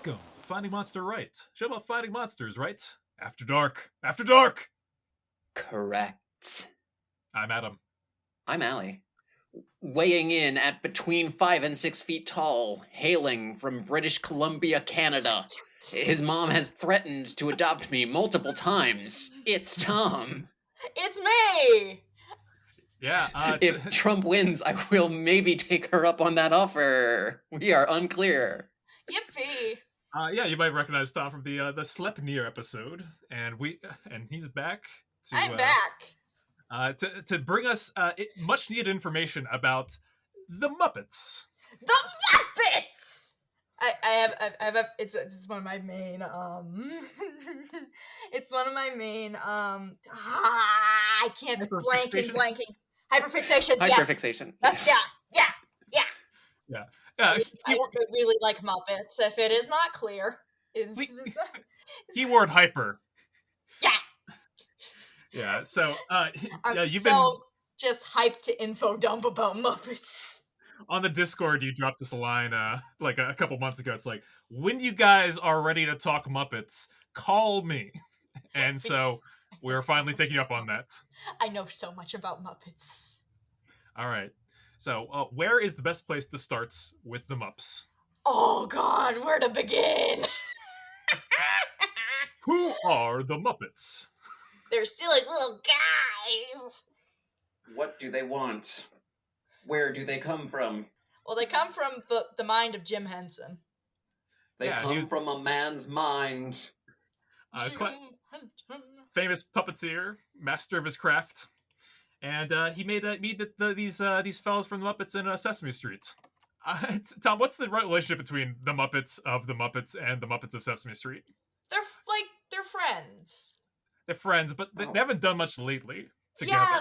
Welcome to Finding Monster Right. Show about fighting monsters, right? After dark. After dark! Correct. I'm Adam. I'm Allie. Weighing in at between 5 and 6 feet tall, hailing from British Columbia, Canada. His mom has threatened to adopt me multiple times. It's Tom. It's me! Yeah, If Trump wins, I will maybe take her up on that offer. We are unclear. Yippee! yeah, you might recognize Tom from the Sleipnir episode, and he's back to I'm back. To bring us much needed information about the Muppets. The Muppets! I have it's one of my main it's one of my main I can't blanking hyperfixations. Hyperfixations. That's yes. Yeah. I really like Muppets. If it is not clear, keyword hyper. Yeah. Yeah. So you've been just hyped to info dump about Muppets. On the Discord, you dropped us a line like a couple months ago. It's like, when you guys are ready to talk Muppets, call me. And so we're finally taking up on that. I know so much about Muppets. All right. So where is the best place to start with the Mups? Oh, God, where to begin? Who are the Muppets? They're silly little guys. What do they want? Where do they come from? Well, they come from the mind of Jim Henson. They come from a man's mind. Famous puppeteer, master of his craft. And he made these fellas from the Muppets in Sesame Street. Tom, what's the right relationship between the Muppets of the Muppets and the Muppets of Sesame Street? They're friends. They're friends, but they haven't done much lately together. Yeah,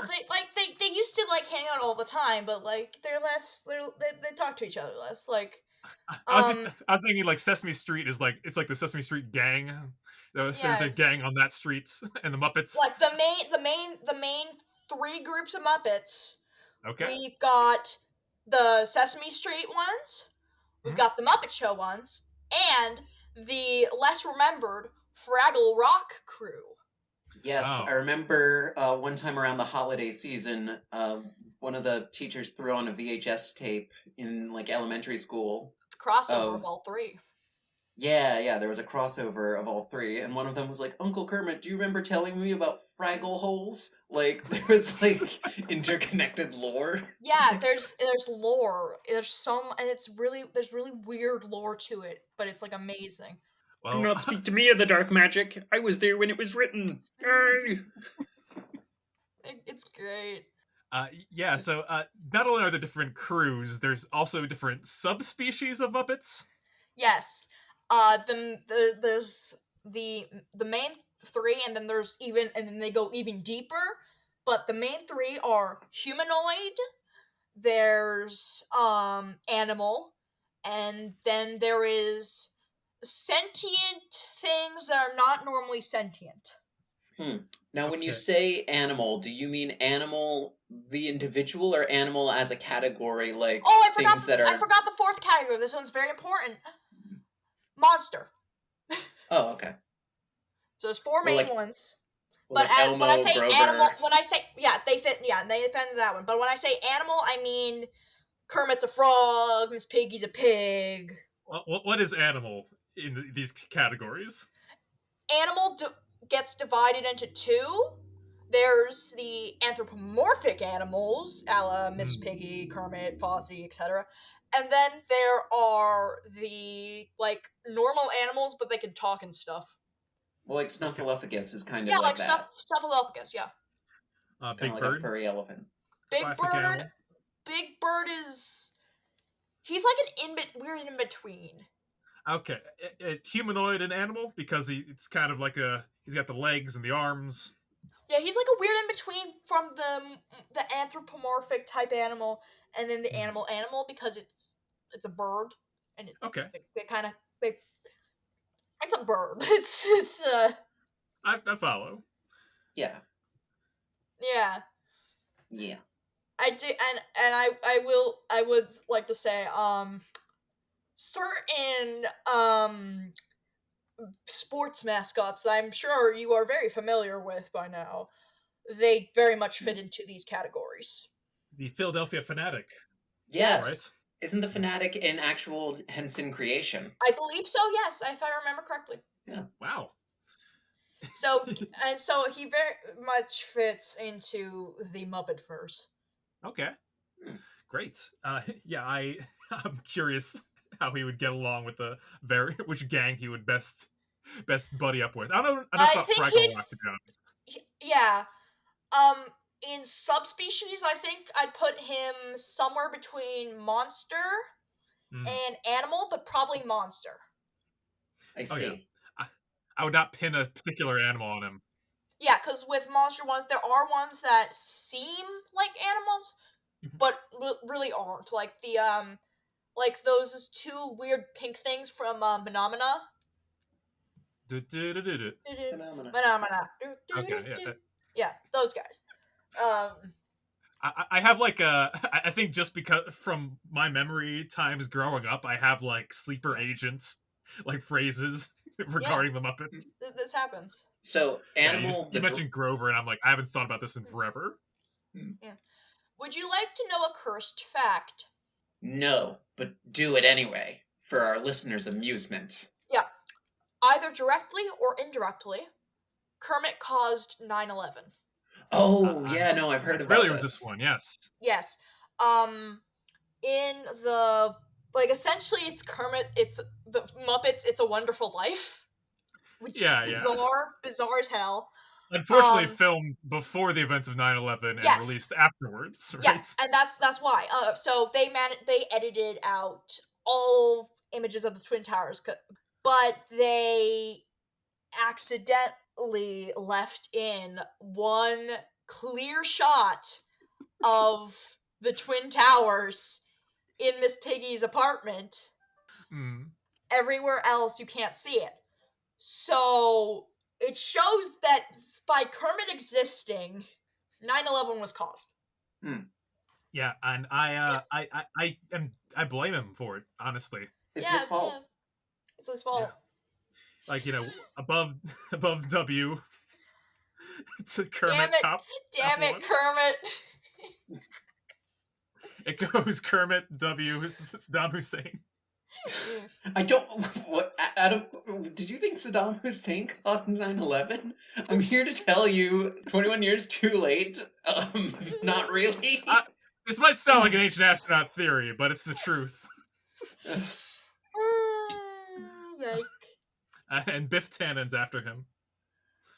they used to hang out all the time, but they're less. They talk to each other less. I was thinking Sesame Street is it's like the Sesame Street gang. There's the gang on that street, and the Muppets. The main three groups of Muppets. Okay. We've got the Sesame Street ones, we've got the Muppet Show ones, and the less remembered Fraggle Rock crew. Yes, I remember one time around the holiday season, one of the teachers threw on a VHS tape in elementary school. Crossover of all three. Yeah, there was a crossover of all three, and one of them was like, Uncle Kermit, do you remember telling me about Fraggle holes? There was interconnected lore. Yeah, there's lore. There's there's really weird lore to it, but it's amazing. Well, do not speak to me of the dark magic. I was there when it was written. It's great. Yeah, so not only are there different crews, there's also different subspecies of Muppets. Yes. There's the main three, and then then they go even deeper. But the main three are humanoid, there's animal, and then there is sentient things that are not normally sentient. Now, when you say animal, do you mean animal the individual or animal as a category? I forgot the fourth category. This one's very important. Monster. Oh, okay. So there's four main ones. But when I say Grover. Animal, they fit into that one. But when I say animal, I mean Kermit's a frog, Miss Piggy's a pig. What is animal in these categories? Animal gets divided into two. There's the anthropomorphic animals, a la Miss Piggy, Kermit, Fozzie, etc. And then there are the normal animals, but they can talk and stuff. Well, Snuffleupagus is kind of like that. Snuffleupagus, yeah. It's kind of like a furry elephant. Big Bird is... He's weird in between. Okay, humanoid and animal, because it's kind of he's got the legs and the arms. Yeah, he's a weird in between from the anthropomorphic type animal and then the animal because it's a bird and it's okay. It's a bird. It's I follow. Yeah. Yeah. Yeah. I do, and I would like to say certain sports mascots that I'm sure you are very familiar with by now, they very much fit into these categories. The Philadelphia Fanatic. Yes. Right. Isn't the Fanatic an actual Henson creation? I believe so, yes, if I remember correctly. Wow. So he very much fits into the Muppetverse. Okay. Hmm. Great. Yeah, I'm curious how he would get along with the which gang he would best buddy up with. I don't know enough I about think Fraggle Rock, to be honest. yeah. In subspecies, I think I'd put him somewhere between monster Mm. and animal, but probably monster. I Oh, yeah. see. I would not pin a particular animal on him. Yeah, because with monster ones, there are ones that seem like animals, but really aren't. Like like those two weird pink things from Phenomena. Du-du-du-du-du. Phenomena. Phenomena. Okay, yeah. Yeah, those guys. I have like I think just because from my memory times growing up, I have like sleeper agents, like phrases regarding the Muppets. This happens. So, Yeah, animal. you mentioned Grover, and I'm like, I haven't thought about this in forever. Would you like to know a cursed fact? No, but do it anyway for our listeners' amusement. Yeah. Either directly or indirectly, Kermit caused 9/11. Oh, I'm yeah, no, I've heard about familiar with this. this one. Yes. Yes. In the essentially it's Kermit, it's the Muppets, It's a Wonderful Life, which Yeah. bizarre as hell. Unfortunately, filmed before the events of 9/11 and Yes. released afterwards. Right? Yes, and that's why. So they edited out all images of the Twin Towers, but they accidentally left in one clear shot of the Twin Towers in Miss Piggy's apartment. Mm. Everywhere else, you can't see it. So it shows that by Kermit existing, 9/11 was caused. Yeah, and I blame him for it. Honestly, It's his fault. Yeah. It's his fault. Yeah. Like above W, it's a Kermit top. Damn it, one. Kermit. It goes Kermit W. Saddam Hussein. I don't. What, Adam? Did you think Saddam Hussein caused 9/11? I'm here to tell you, 21 years too late. Not really. This might sound like an ancient astronaut theory, but it's the truth. Yike. And Biff Tannen's after him.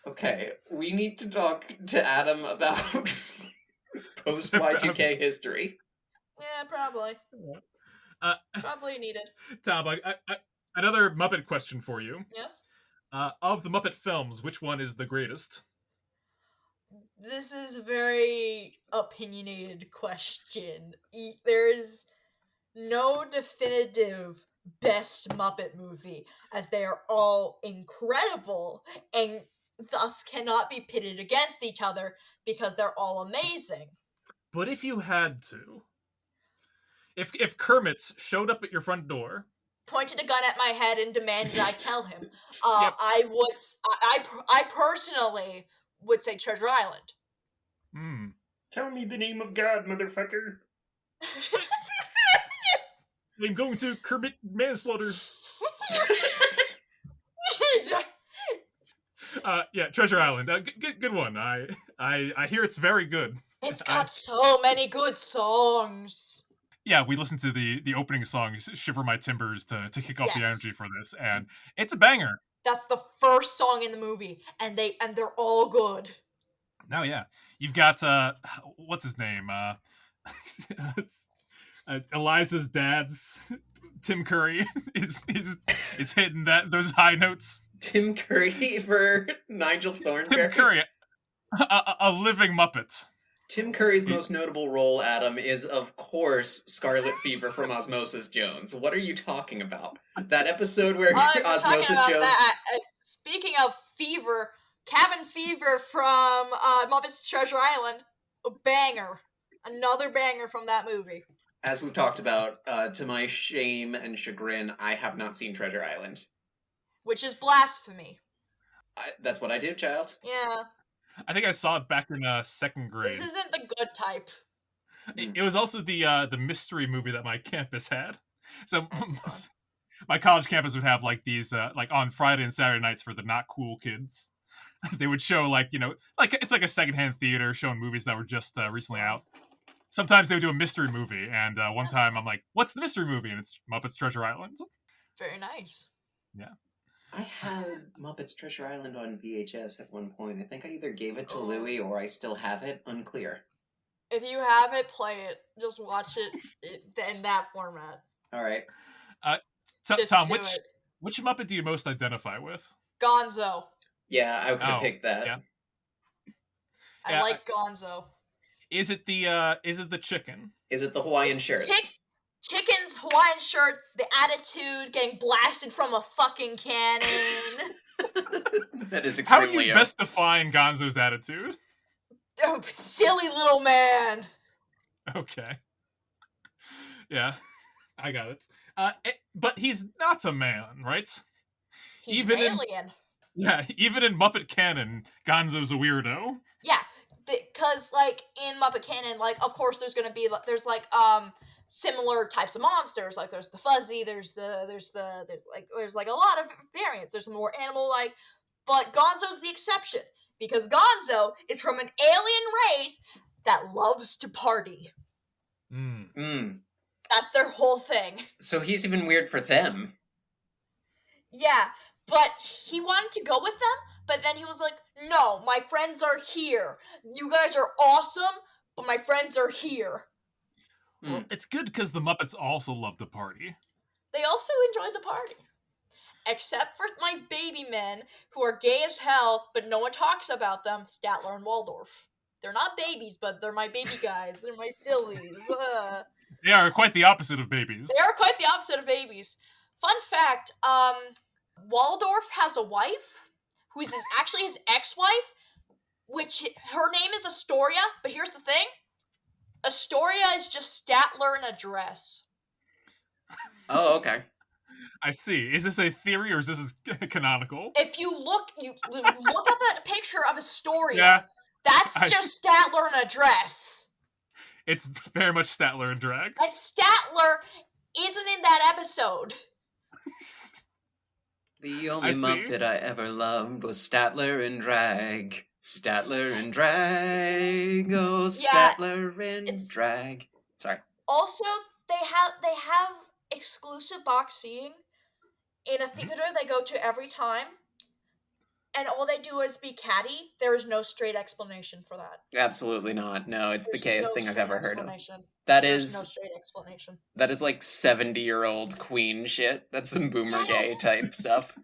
Okay, we need to talk to Adam about post Y2K history. Yeah, probably. Probably needed. Tom, another Muppet question for you. Yes? Of the Muppet films, which one is the greatest? This is a very opinionated question. There is no definitive best Muppet movie, as they are all incredible and thus cannot be pitted against each other because they're all amazing. But if you had to, if Kermit showed up at your front door, pointed a gun at my head and demanded I tell him, Yep. I personally would say Treasure Island. Tell me the name of God, motherfucker. I'm going to Kermit manslaughter. Yeah, Treasure Island. Good one. I hear it's very good. It's got so many good songs. Yeah, we listened to the opening song, "Shiver My Timbers," to kick off the energy for this, and it's a banger. That's the first song in the movie, and they're all good. Oh yeah, you've got what's his name? Eliza's dad's Tim Curry is hitting those high notes. Tim Curry for Nigel Thornberry. Tim Curry, a living Muppet. Tim Curry's most notable role, Adam, is of course Scarlet Fever from Osmosis Jones. What are you talking about? That episode where Osmosis Jones. That. Speaking of fever, Cabin Fever from Muppets Treasure Island, a banger, another banger from that movie. As we've talked about, to my shame and chagrin, I have not seen Treasure Island. Which is blasphemy. That's what I do, child. Yeah. I think I saw it back in second grade. This isn't the good type. It was also the mystery movie that my campus had. So That's fun. my college campus would have like these like on Friday and Saturday nights for the not cool kids. They would show like like it's like a secondhand theater showing movies that were just recently fun. out. Sometimes they would do a mystery movie, and one That's time fun. I'm like, "What's the mystery movie?" And it's Muppets Treasure Island. Very nice. Yeah. I had Muppets Treasure Island on VHS at one point. I think I either gave it to Louie or I still have it. Unclear. If you have it, play it. Just watch it in that format. All right. Just Tom, do which Muppet do you most identify with? Gonzo. Yeah, I could have Oh, picked that. yeah. I Yeah, like Gonzo. Is it the chicken? Is it the Hawaiian shirts? Chickens, Hawaiian shirts, the attitude, getting blasted from a fucking cannon. That is How do extremely. you best define Gonzo's attitude? Oh, silly little man. Okay. Yeah, I got it. But he's not a man, right? He's Even an in- alien. Yeah, even in Muppet canon, Gonzo's a weirdo. Yeah, because like in Muppet canon, like of course there's gonna be there's like similar types of monsters. Like there's the fuzzy, there's like a lot of variants. There's more animal like, but Gonzo's the exception because Gonzo is from an alien race that loves to party. That's their whole thing. So he's even weird for them. Yeah, but he wanted to go with them, but then he was like, no, my friends are here. You guys are awesome, but my friends are here. Well, it's good because the Muppets also love to party. They also enjoyed the party. Except for my baby men, who are gay as hell, but no one talks about them, Statler and Waldorf. They're not babies, but they're my baby guys. They're my sillies. They are quite the opposite of babies. They are quite the opposite of babies. Fun fact, Waldorf has a wife, who is actually his ex-wife, which her name is Astoria, but here's the thing. Astoria is just Statler in a dress. Oh, okay. I see. Is this a theory or is this canonical? If you look up at a picture of Astoria, Yeah, that's just Statler in a dress. It's very much Statler in drag. And Statler isn't in that episode. The only I see. Muppet I ever loved was Statler in drag. Statler in drag. Oh, Yeah, Statler in drag. Sorry. Also, they have exclusive box seating in a theater they go to every time, and all they do is be catty. There is no straight explanation for that. Absolutely not. No, it's There's the gayest no thing I've straight ever heard of. explanation. That There's is no straight explanation. that is like 70-year-old queen shit. That's some boomer gay Yes. type stuff.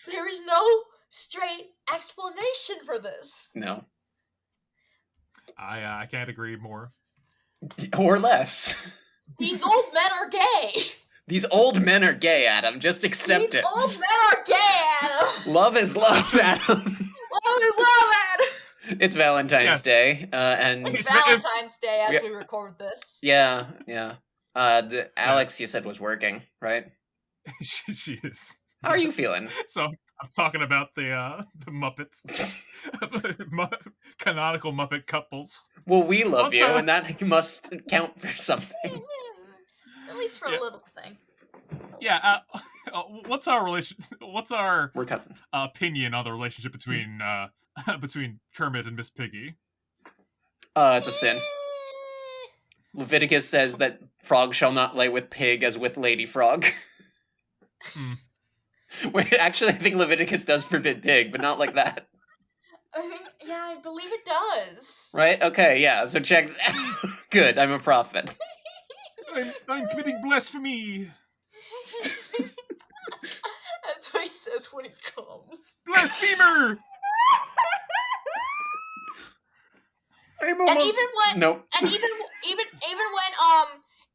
There is no straight explanation for this. No. I can't agree more. Or less. These old men are gay. These old men are gay, Adam. Just accept These it. old men are gay, Adam. Love is love, Adam. Love is love, Adam. It's Valentine's Yes. Day, and It's Valentine's Day as Yeah. we record this. yeah. Alex, you said was working, right? She is. How are you feeling? So I'm talking about the Muppets, canonical Muppet couples. Well, we love What's you, up? and that must count for something. At least for Yeah. a little thing. Yeah. What's our relation? What's our We're cousins. opinion on the relationship between between Kermit and Miss Piggy? It's a sin. Leviticus says that frog shall not lay with pig as with lady frog. Hmm. Wait, actually, I think Leviticus does forbid pig, but not like that. I believe it does. Right? Okay, yeah, so check. Good, I'm a prophet. I'm committing blasphemy. That's what he says when he comes. Blasphemer. I'm And even when Nope. and even when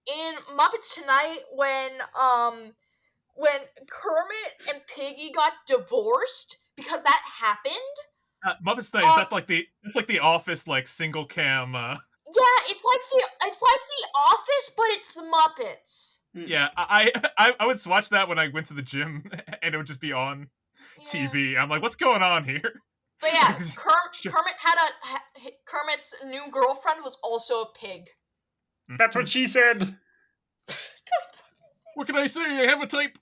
in Muppets Tonight when Kermit and Piggy got divorced because that happened. Muppets Night, is that like it's like the Office like single cam Yeah, it's like the Office, but it's the Muppets. Yeah, I would watch that when I went to the gym, and it would just be on Yeah. TV. I'm like, what's going on here? But yeah, Sure. Kermit's new girlfriend was also a pig. That's what she said. What can I say? I have a type.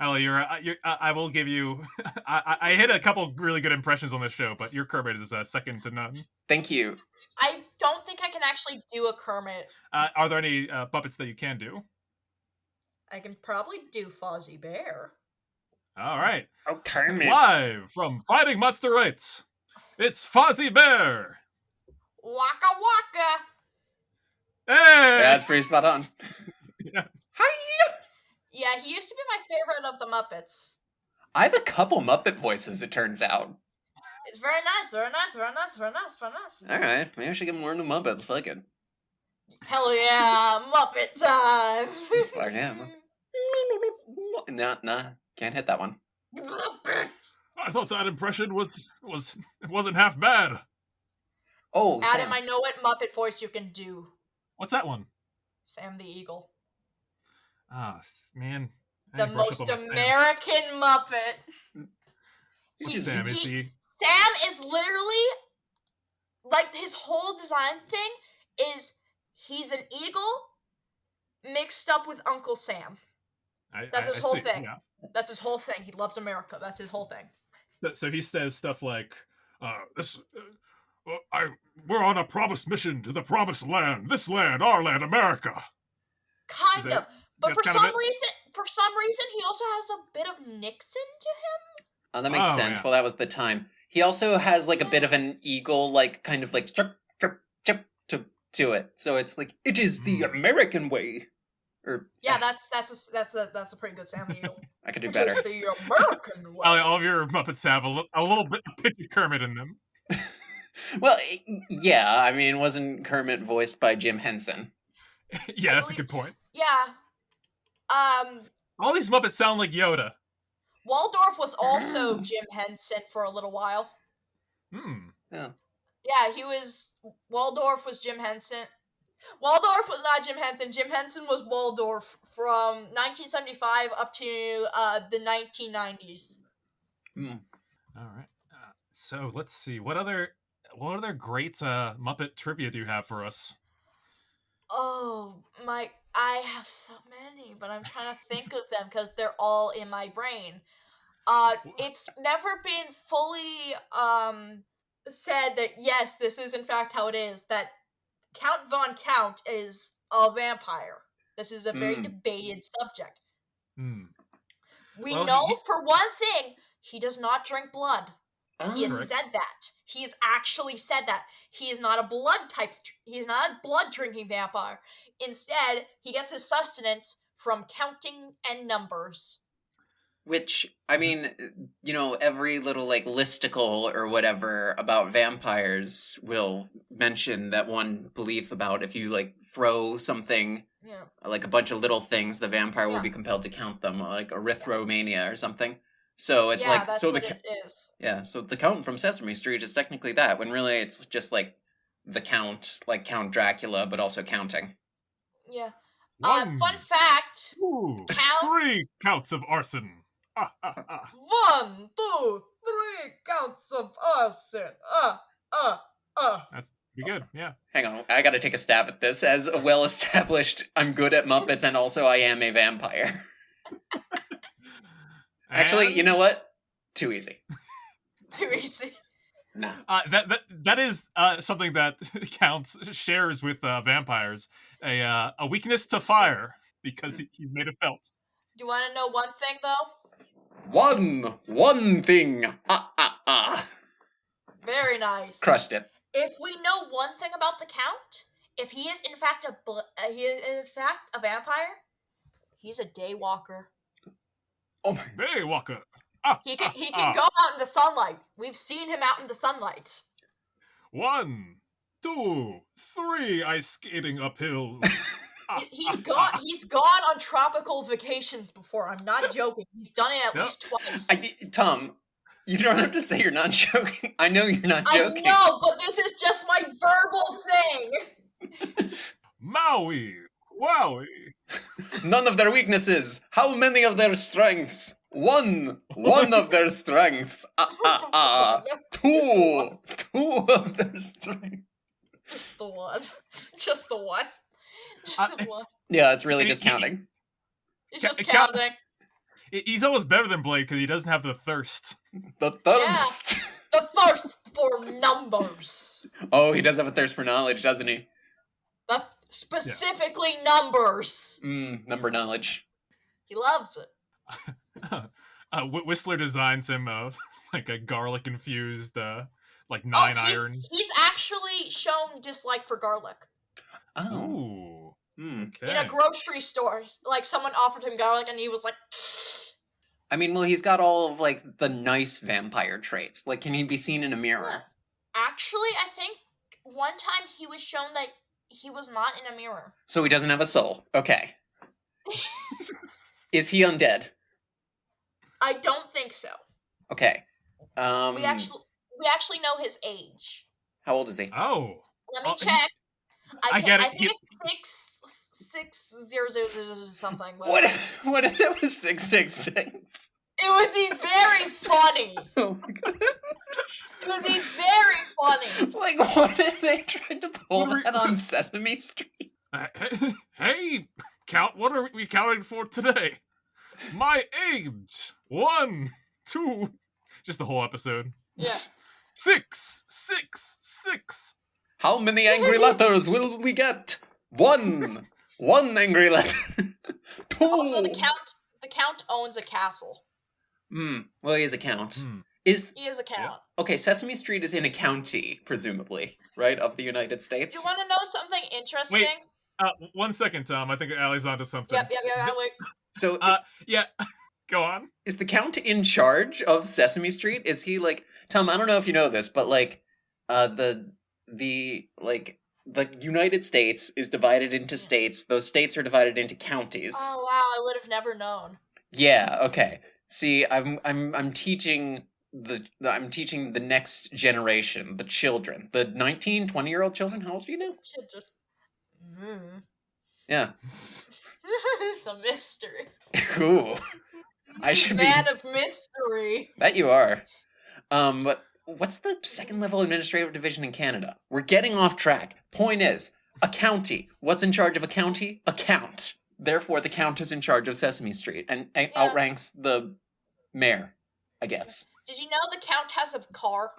Ellie, I will give you. I hit a couple really good impressions on this show, but your Kermit is second to none. Thank you. I don't think I can actually do a Kermit. Are there any puppets that you can do? I can probably do Fozzie Bear. All right. Oh, Kermit. Live from Fighting Monster Rights, it's Fozzie Bear. Waka waka. Hey! Yeah, that's pretty spot on. Yeah. Hi. Yeah, he used to be my favorite of the Muppets. I have a couple Muppet voices, it turns out. It's very nice, very nice, very nice, very nice, very nice. Alright, maybe I should get more into Muppets. Fuck it. Hell yeah, Muppet time. Fuck yeah. Nah, can't hit that one. Muppet. I thought that impression wasn't half bad. Oh, Adam, Sam. I know what Muppet voice you can do. What's that one? Sam the Eagle. Ah, man. I The didn't brush most up on my Sam. American Muppet. Which He's- Sam is he? Sam is literally, like, his whole design thing is he's an eagle mixed up with Uncle Sam. That's his whole see, thing. Yeah. That's his whole thing. He loves America. That's his whole thing. So he says stuff like, we're on a promised mission to the promised land. This land, our land, America. Kind that- of. But that's for kind of some reason, he also has a bit of Nixon to him. Oh, that makes Oh, sense. yeah. Well, that was the time. He also has like a bit of an eagle, like kind of like chip, chip, chip to it. So it's like it is the American way. Or Yeah, that's a pretty good Sam the Eagle. I could do Which better. is the American way. All of your Muppets have a little bit of pitchy Kermit in them. Well, yeah. I mean, wasn't Kermit voiced by Jim Henson? Yeah, I that's a believe- good point. Yeah. All these Muppets sound like Yoda. Waldorf was also Jim Henson for a little while. Yeah. Yeah, Waldorf was Jim Henson. Waldorf was not Jim Henson. Jim Henson was Waldorf from 1975 up to the 1990s. All right. So let's see. What other great Muppet trivia do you have for us? Oh, I have so many, but I'm trying to think of them because they're all in my brain. It's never been fully said that yes, this is in fact how it is, that Count Von Count is a vampire. This is a very debated subject. We Well, know for one thing, he does not drink blood. He has Correct. said that. He has actually said that. He is not a blood type. He is not a blood drinking vampire. Instead, he gets his sustenance from counting and numbers. Which, I mean, you know, every little, like, listicle or whatever about vampires will mention that one belief about if you, like, throw something, Yeah. like a bunch of little things, the vampire will Yeah. be compelled to count them, like arithromania or something. So it's yeah, like, that's so what the, it is. yeah, so the Count from Sesame Street is technically that, when really it's just, like, the Count, like Count Dracula, but also counting. Yeah. One, Fun fact. 2, Count. 3 counts of arson. 1, 2, 3 counts of arson. That's pretty good. Yeah. Hang on, I gotta take a stab at this. As a well-established, I'm good at Muppets and also I am a vampire. Actually, And, you know what? Too easy. Too easy. Nah. that is something that Counts shares with vampires, a weakness to fire because he's made of felt. Do you want to know one thing though? One thing. Very nice. Crushed it. If we know one thing about the Count, if he is in fact a vampire, he's a daywalker. Oh my. Hey, Walker. He can go out in the sunlight. We've seen him out in the sunlight. 1, 2, 3 ice skating up hills. He's gone on tropical vacations before. I'm not joking. He's done it at Yep. least twice. Tom, You don't have to say you're not joking. I know you're not I joking. know, but this is just my verbal thing. Maui! Wowie! None of their weaknesses. How many of their strengths? One. One of their strengths. Two. Two of their strengths. Just the one. Just the one. Just the one. Yeah, it's really just counting. It's just count- counting. He's almost better than Blade because he doesn't have the thirst. The thirst. The thirst for numbers. Oh, he does have a thirst for knowledge, doesn't he? Specifically numbers. Number knowledge. He loves it. Whistler designs him like a garlic infused like 9-iron. He's actually shown dislike for garlic. Oh. Ooh. Okay. In a grocery store, like someone offered him garlic and he was like, I mean, well, he's got all of, like, the nice vampire traits. Like, can he be seen in a mirror? actually, I think one time he was shown that he was not in a mirror. So he doesn't have a soul. Okay. Is he undead? I don't think so. Okay. We actually know his age. How old is he? Oh. Let me Oh, check. I get it. I think it's 66000 something. What if it was 666? It would be very funny. Oh my god. It would be very funny. Like, what if they tried to pull What are we- that on Sesame Street? Hey, Count, what are we counting for today? My age. 1, 2. Just the whole episode. Yeah. 6, 6, 6. How many angry letters will we get? 1. 1 angry letter. 2. Also, the count owns a castle. Well, he is a count. He is a count. Okay, Sesame Street is in a county, presumably, right, of the United States. Do you want to know something interesting? Wait. 1 second, Tom. I think Allie's onto something. Yep, wait. So, Yeah. Go on. is the count in charge of Sesame Street? Is he like Tom? I don't know if you know this, but like, the United States is divided into states. Those states are divided into counties. Oh wow, I would have never known. Yeah. Okay. See, I'm teaching the next generation, the children, the 19, 20-year-old children. How old are you now? Yeah. It's a mystery. Cool. I should be. Man of mystery. That you are. But what's the second level administrative division in Canada? We're getting off track. Point is, a county. What's in charge of a county? A count. Therefore, the count is in charge of Sesame Street and outranks the mayor, I guess. Did you know the count has a car?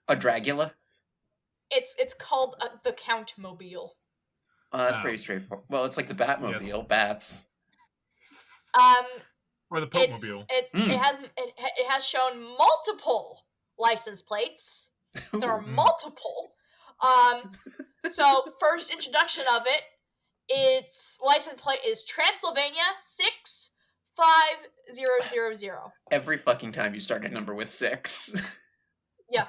A Dragula? It's called the Count Mobile. That's pretty straightforward. Well, it's like the Batmobile, bats. Or the Pope-mobile. It has shown multiple license plates. There are multiple. So first introduction of it, its license plate is Transylvania 65000. Every fucking time you start a number with 6. Yeah.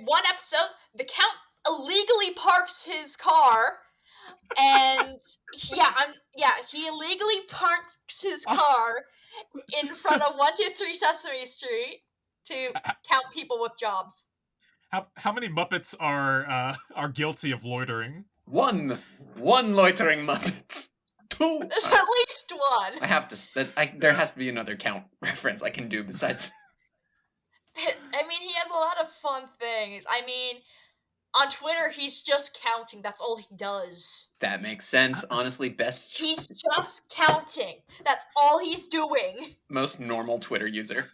One episode, the Count illegally parks his car, and he illegally parks his car in front of 123 Sesame Street to count people with jobs. How many Muppets are guilty of loitering? 1 loitering Muppet. 2. There's at least one. I have to. There has to be another count reference I can do besides. I mean, he has a lot of fun things. I mean, on Twitter, he's just counting. That's all he does. That makes sense. Honestly, best. He's just counting. That's all he's doing. Most normal Twitter user.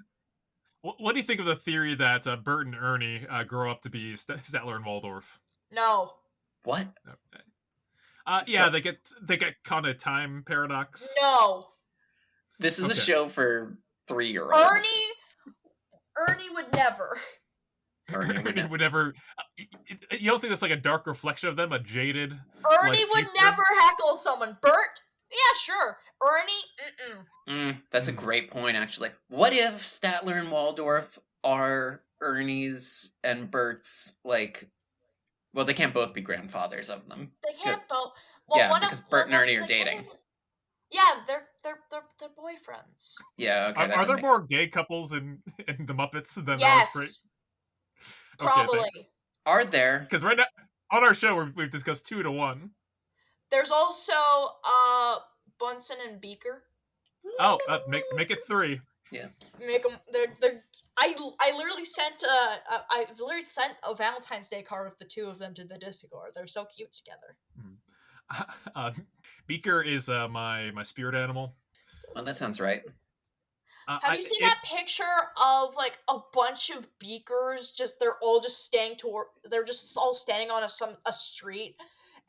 What do you think of the theory that Bert and Ernie grow up to be Statler and Waldorf? No. What? Yeah, they get caught in a time paradox. No. This is a show for 3-year-olds. Ernie would never. Ernie would never. You don't think that's like a dark reflection of them, a jaded? Ernie would future? never heckle someone. Bert? Yeah, sure. Ernie? That's a great point, actually. What if Statler and Waldorf are Ernie's and Bert's, like... Well, they can't both be grandfathers of them. They can't both. Well, Yeah, because Bert and Ernie are dating. Yeah, they're boyfriends. Yeah, okay. Are, that are doesn't there make- more gay couples in the Muppets than there are straight? Yes, Okay, probably. thanks. Are there? Because right now on our show we've discussed 2-1. There's also Bunsen and Beaker. Oh, make it 3. Make them. They're. I literally sent I've literally sent a Valentine's Day card with the two of them to the Discord. They're so cute together. Uh, Beaker is my spirit animal. Well, that sounds right. Have you seen that picture of like a bunch of beakers? They're all just staying toward. They're just all standing on a street,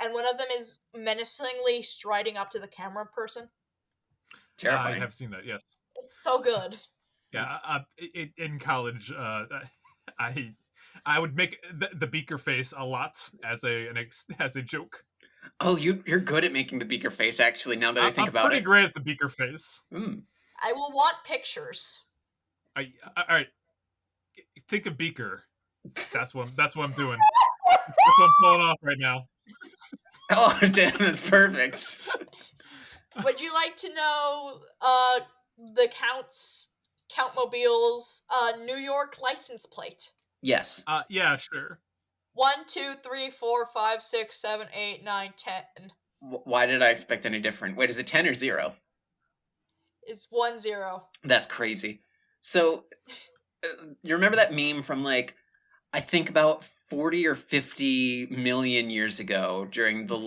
and one of them is menacingly striding up to the camera person. Terrifying. I have seen that. Yes. It's so good. Yeah. In college, I would make the Beaker face a lot as a joke. Oh, you're good at making the Beaker face, actually, now that I think about I'm pretty it. great at the Beaker face. Mm. I will want pictures. All right. Think of Beaker. That's what I'm doing. That's what I'm pulling off right now. Oh, damn, that's perfect. Would you like to know the Countmobile's New York license plate? Yes. Yeah, sure. 1, 2, 3, 4, 5, 6, 7, 8, 9, 10. Why did I expect any different? Wait, is it 10 or 0? It's 1, 0. That's crazy. So, you remember that meme from, like, I think about 40 or 50 million years ago during the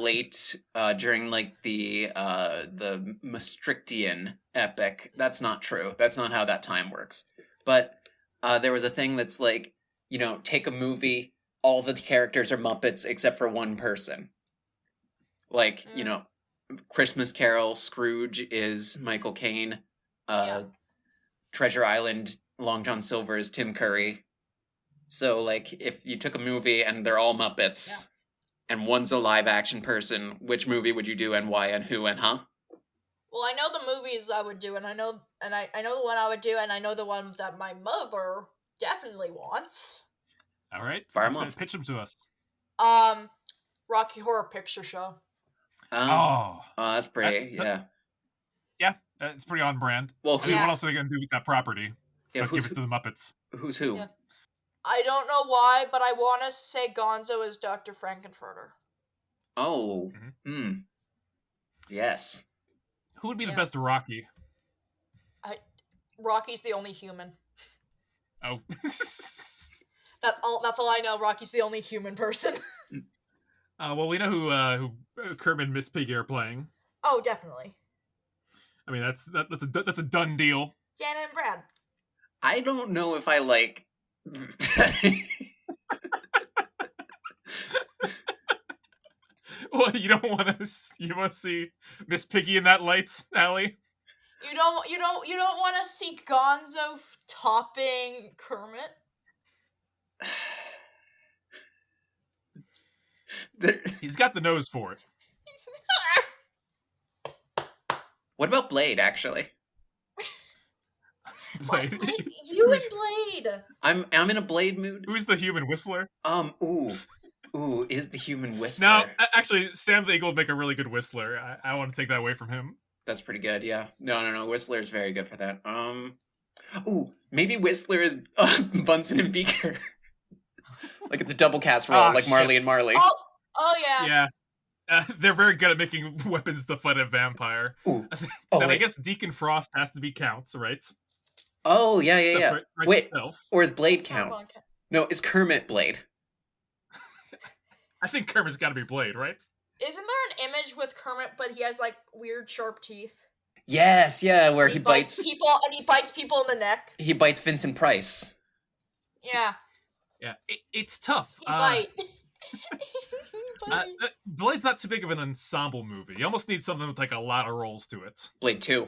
Maastrichtian epic? That's not true. That's not how that time works. But there was a thing that's like, take a movie, all the characters are Muppets except for one person. Like, Christmas Carol, Scrooge is Michael Caine. Treasure Island, Long John Silver is Tim Curry. So, like, if you took a movie and they're all Muppets, and one's a live-action person, which movie would you do, and why, and who, and huh? Well, I know the movies I would do, and I know the one I would do, and I know the one that my mother definitely wants. All right. Fire 'em off. Pitch them to us. Rocky Horror Picture Show. Oh, that's pretty, yeah. Yeah, it's pretty on brand. Well, I mean, what else are they going to do with that property? Yeah, Give it to the Muppets. Who's who? Yeah. I don't know why, but I want to say Gonzo is Dr. Frankenfurter. Oh. Yes. Who would be the best Rocky? Rocky's the only human. Oh. That's all I know. Rocky's the only human person. Well, we know who Kermit and Miss Piggy are playing. Oh, definitely. I mean, that's a done deal. Jana and Brad. I don't know if I like. Well, you don't want to. You want to see Miss Piggy in that lights alley. You don't want to see Gonzo topping Kermit. He's got the nose for it. What about Blade, actually? Blade. You and Blade. I'm in a Blade mood. Who's the human whistler? Ooh, is the human whistler? Now, actually, Sam the Eagle would make a really good whistler. I want to take that away from him. That's pretty good, yeah. No, Whistler's very good for that. Maybe Whistler is Bunsen and Beaker. Like it's a double cast role, like Marley and Marley. Oh yeah. Yeah. They're very good at making weapons to fight a vampire. Ooh. I guess Deacon Frost has to be Count, right? Oh, yeah. Right Wait, himself. or is Blade Count? No, is Kermit Blade? I think Kermit's got to be Blade, right? Isn't there an image with Kermit, but he has like weird sharp teeth? Yes, yeah, where he bites people, and he bites people in the neck. He bites Vincent Price. Yeah. Yeah, it's tough. He bite. Blade's not too big of an ensemble movie. You almost need something with like a lot of roles to it. Blade 2.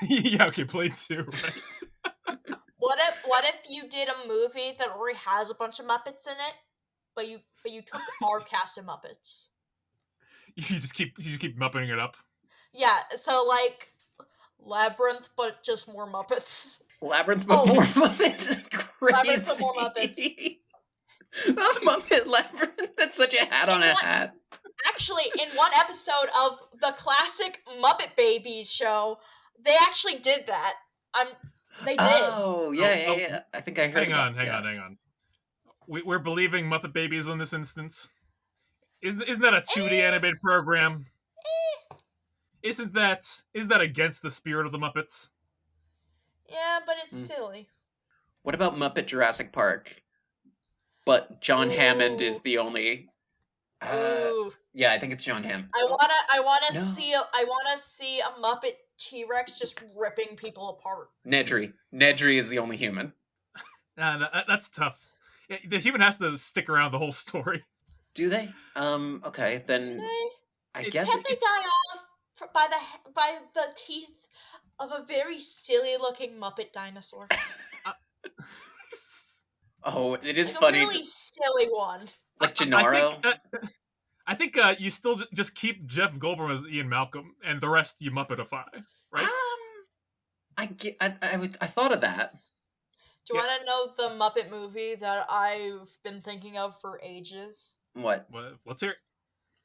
Yeah, okay, Blade 2, right? What if you did a movie that already has a bunch of Muppets in it, but you took our cast of Muppets? You just keep Muppeting it up. Yeah, so like Labyrinth, but just more Muppets. Labyrinth, but more Muppets. Crazy. Labyrinth, but more Muppets. A Muppet Labyrinth. That's such a hat on a hat. actually, in one episode of the classic Muppet Babies show, they actually did that. They did. Oh, yeah, Oh, yeah. I think I heard hang about on. We're believing Muppet Babies in this instance. Isn't that a 2D animated program? Isn't that against the spirit of the Muppets? Yeah, but it's silly. What about Muppet Jurassic Park? But John Hammond is Ooh. the only. Ooh. Yeah, I think it's John Hammond. I wanna No. see a Muppet T-Rex just ripping people apart. Nedry. Nedry is the only human. That's tough. The human has to stick around the whole story. Do they? Okay, then I guess Can't they die off by the teeth of a very silly looking Muppet dinosaur? Oh, it is Like funny. a really silly one. Like Gennaro. I think you still just keep Jeff Goldblum as Ian Malcolm, and the rest you Muppetify, right? I thought of that. Do you want to know the Muppet movie that I've been thinking of for ages? What? Let's hear it.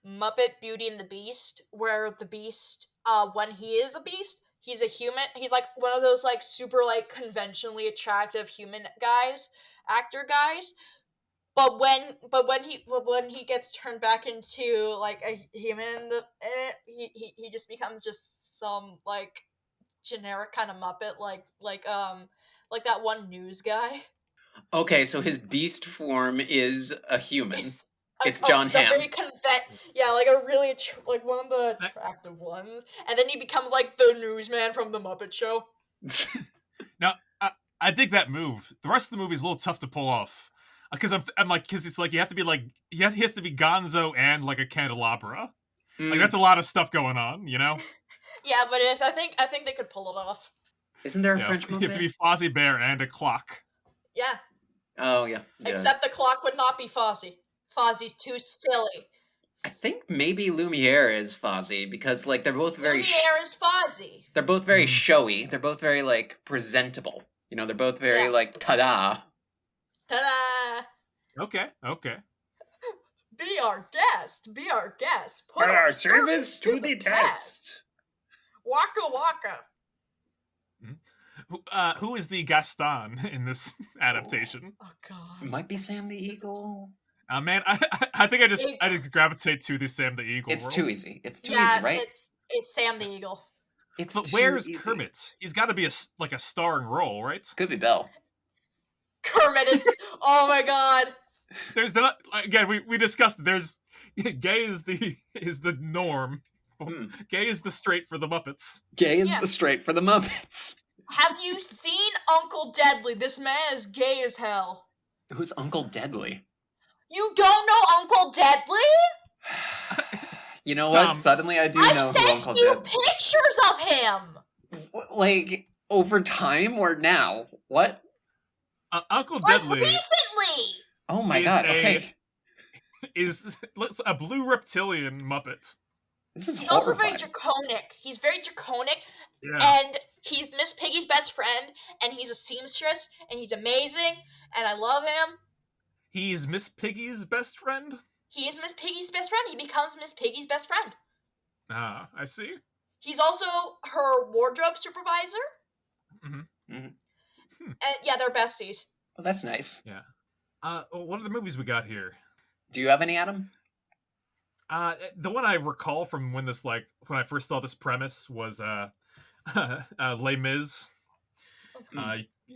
Muppet Beauty and the Beast, where the Beast, when he is a beast, he's a human. He's like one of those like super like conventionally attractive human actor guys. But when he gets turned back into like a human, he just becomes just some like generic kind of Muppet, like that one news guy. Okay, so his beast form is a human. It's a John Hamm. Very yeah, like a really like one of the attractive ones, and then he becomes like the newsman from the Muppet Show. Now, I dig that move. The rest of the movie is a little tough to pull off because because it's like you have to be like he has to be Gonzo and like a candelabra. Like that's a lot of stuff going on, you know. Yeah, but I think they could pull it off. Isn't there a French Muppet? You have to be Fozzie Bear and a clock. Yeah. Oh yeah. Except the clock would not be Fozzie. Fozzie's too silly. I think maybe Lumiere is Fozzie because like they're both very Lumiere is Fozzie. They're both very showy. They're both very like presentable. You know, they're both very like ta-da. Ta-da! Okay. Be our guest. Put our service to the test. Waka waka. Who is the Gaston in this adaptation? Oh God. It might be Sam the Eagle. Man, I think I just gravitate to the Sam the Eagle. It's role. too easy. It's too easy, right? It's Sam the Eagle. But where's Kermit? He's got to be a starring role, right? Could be Belle. Kermit is. Oh my God. There's not again. We discussed. There's gay is the norm. Gay is the straight for the Muppets. Gay is the straight for the Muppets. Have you seen Uncle Deadly? This man is gay as hell. Who's Uncle Deadly? You don't know Uncle Deadly? You know what? Suddenly I do know who Uncle Deadly is. I've sent you pictures of him. Like over time or now? What? Uncle Deadly. Recently. Oh my God! Okay. Is a blue reptilian Muppet. This is He's horrifying. also very draconic. He's very draconic. Yeah. And he's Miss Piggy's best friend, and he's a seamstress, and he's amazing, and I love him. He's Miss Piggy's best friend? He is Miss Piggy's best friend. He becomes Miss Piggy's best friend. Ah, I see. He's also her wardrobe supervisor. And yeah, they're besties. Well, that's nice. Yeah. What are the movies we got here? Do you have any, Adam? The one I recall from when I first saw this premise was Les Mis.